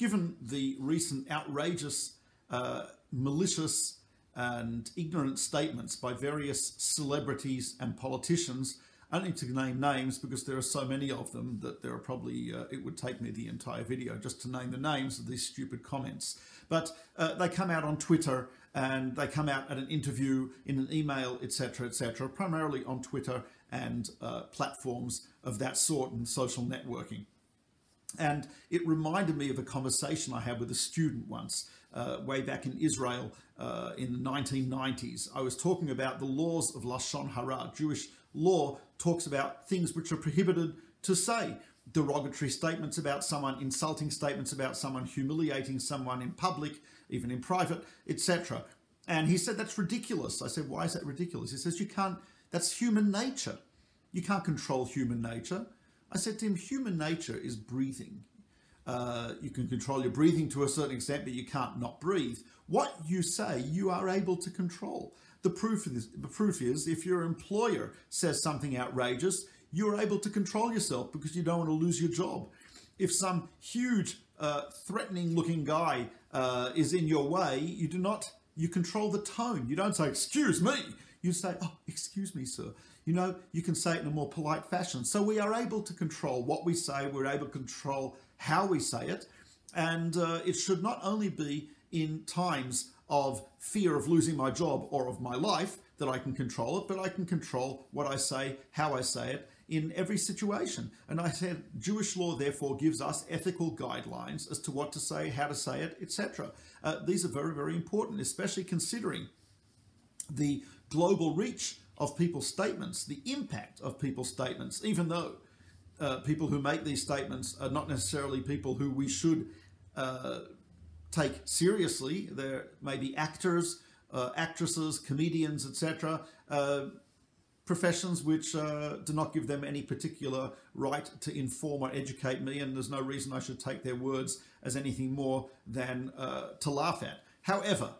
given the recent outrageous, malicious and ignorant statements by various celebrities and politicians. I don't need to name names because there are so many of them that there are probably, it would take me the entire video just to name the names of these stupid comments. But they come out on Twitter and they come out at an interview, in an email, etc., primarily on Twitter and platforms of that sort and social networking. And it reminded me of a conversation I had with a student once, way back in Israel in the 1990s. I was talking about the laws of Lashon Hara. Jewish law talks about things which are prohibited to say. Derogatory statements about someone, insulting statements about someone, humiliating someone in public, even in private, etc. And he said, that's ridiculous. I said, why is that ridiculous? He says, you can't, that's human nature. You can't control human nature. I said to him, human nature is breathing. You can control your breathing to a certain extent, but you can't not breathe. What you say, you are able to control. The proof is, if your employer says something outrageous, you're able to control yourself because you don't want to lose your job. If some huge, threatening-looking guy is in your way, you control the tone. You don't say, excuse me. You say, oh, excuse me, sir. You know, you can say it in a more polite fashion. So we are able to control what we say. We're able to control how we say it. And it should not only be in times of fear of losing my job or of my life that I can control it, but I can control what I say, how I say it in every situation. And I said, Jewish law therefore gives us ethical guidelines as to what to say, how to say it, etc. These are very, very important, especially considering the global reach of people's statements, the impact of people's statements, even though people who make these statements are not necessarily people who we should take seriously. There may be actors, actresses, comedians, etc., professions which do not give them any particular right to inform or educate me, and there's no reason I should take their words as anything more than to laugh at. However,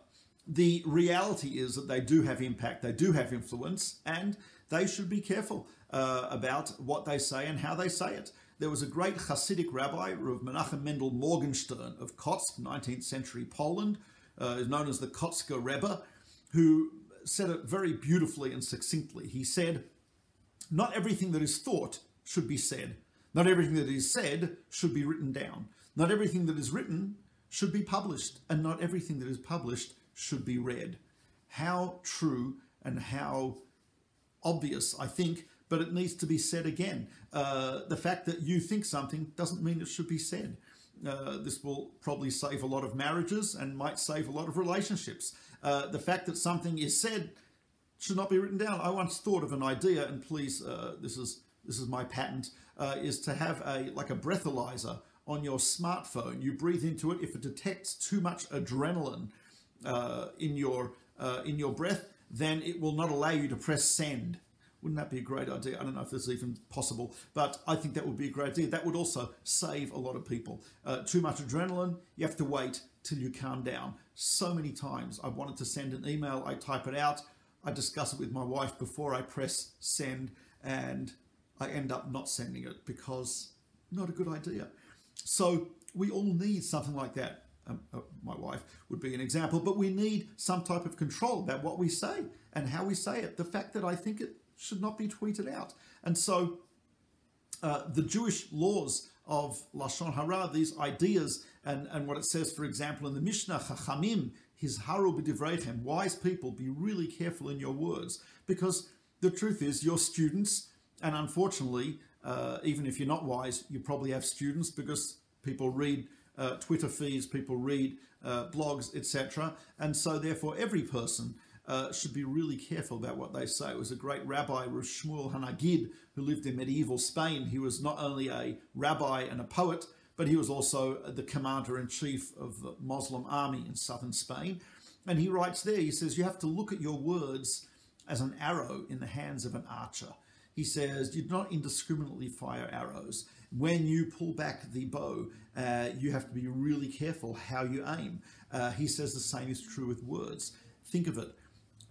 the reality is that they do have impact, they do have influence, and they should be careful about what they say and how they say it. There was a great Hasidic rabbi, Rav Menachem Mendel Morgenstern of Kotsk, 19th century Poland, known as the Kotsker Rebbe, who said it very beautifully and succinctly. He said, not everything that is thought should be said. Not everything that is said should be written down. Not everything that is written should be published. And not everything that is published should be read. How true and how obvious, I think, but it needs to be said again. The fact that you think something doesn't mean it should be said. This will probably save a lot of marriages and might save a lot of relationships. The fact that something is said should not be written down. I once thought of an idea, and please, this is my patent, is to have like a breathalyzer on your smartphone. You breathe into it. If it detects too much adrenaline in your breath, then it will not allow you to press send. Wouldn't that be a great idea? I don't know if this is even possible, but I think that would be a great idea. That would also save a lot of people. Too much adrenaline, you have to wait till you calm down. So many times I've wanted to send an email, I type it out, I discuss it with my wife before I press send, and I end up not sending it because not a good idea. So we all need something like that. My wife would be an example, but we need some type of control about what we say and how we say it. The fact that I think it should not be tweeted out. And so the Jewish laws of Lashon Hara, these ideas, and what it says, for example, in the Mishnah, Chachamim, Hizharu b'divreichem, wise people, be really careful in your words, because the truth is your students, and unfortunately, even if you're not wise, you probably have students because people read Twitter feeds, people read blogs, etc. And so therefore every person should be really careful about what they say. It was a great rabbi, Rav Shmuel Hanagid, who lived in medieval Spain. He was not only a rabbi and a poet, but he was also the commander-in-chief of the Muslim army in southern Spain. And he writes there, he says, you have to look at your words as an arrow in the hands of an archer. He says, you do not indiscriminately fire arrows. When you pull back the bow, you have to be really careful how you aim. He says the same is true with words. Think of it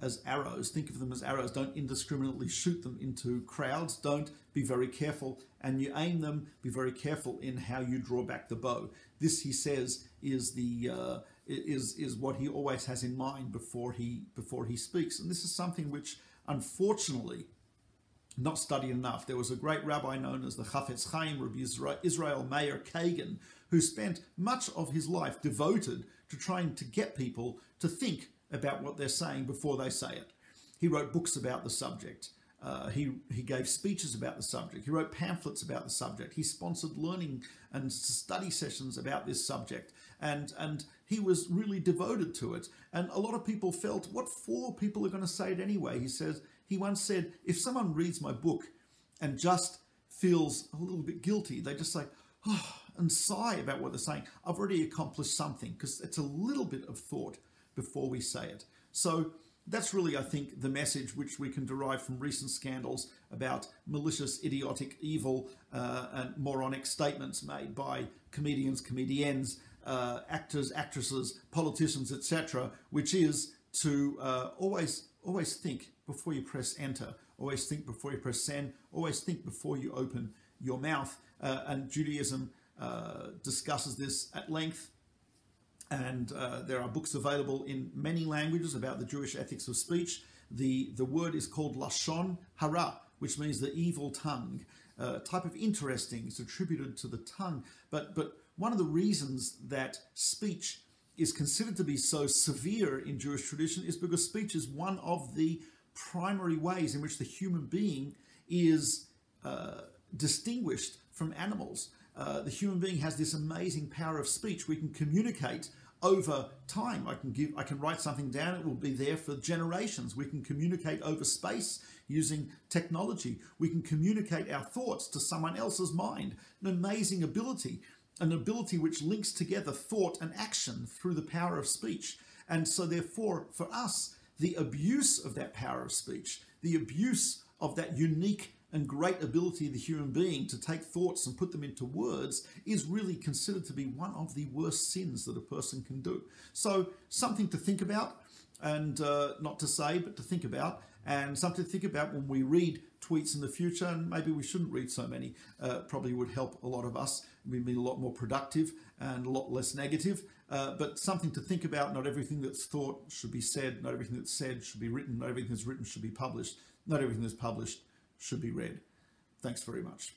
as arrows. Think of them as arrows. Don't indiscriminately shoot them into crowds. Don't be very careful. And you aim them, be very careful in how you draw back the bow. This, he says, is what he always has in mind before he speaks. And this is something which, unfortunately, not studied enough. There was a great rabbi known as the Chafetz Chaim, Rabbi Israel Meir Kagan, who spent much of his life devoted to trying to get people to think about what they're saying before they say it. He wrote books about the subject. He gave speeches about the subject. He wrote pamphlets about the subject. He sponsored learning and study sessions about this subject. And he was really devoted to it. And a lot of people felt, what for? People are going to say it anyway. He once said, if someone reads my book and just feels a little bit guilty, they just say, oh, and sigh about what they're saying. I've already accomplished something, because it's a little bit of thought before we say it. So that's really, I think, the message which we can derive from recent scandals about malicious, idiotic, evil, and moronic statements made by comedians, comediennes, actors, actresses, politicians, etc., which is to always think before you press enter, always think before you press send, always think before you open your mouth. And Judaism discusses this at length. And there are books available in many languages about the Jewish ethics of speech. The word is called lashon hara, which means the evil tongue. Type of interesting is attributed to the tongue. But one of the reasons that speech is considered to be so severe in Jewish tradition is because speech is one of the primary ways in which the human being is distinguished from animals. The human being has this amazing power of speech. We can communicate over time. I can write something down, it will be there for generations. We can communicate over space using technology. We can communicate our thoughts to someone else's mind. An amazing ability, an ability which links together thought and action through the power of speech. And so therefore, for us, the abuse of that power of speech, the abuse of that unique and great ability of the human being to take thoughts and put them into words is really considered to be one of the worst sins that a person can do. So something to think about, and not to say, but to think about, and something to think about when we read tweets in the future. And maybe we shouldn't read so many. Probably would help a lot of us. We'd be a lot more productive and a lot less negative. But something to think about. Not everything that's thought should be said. Not everything that's said should be written. Not everything that's written should be published. Not everything that's published should be read. Thanks very much.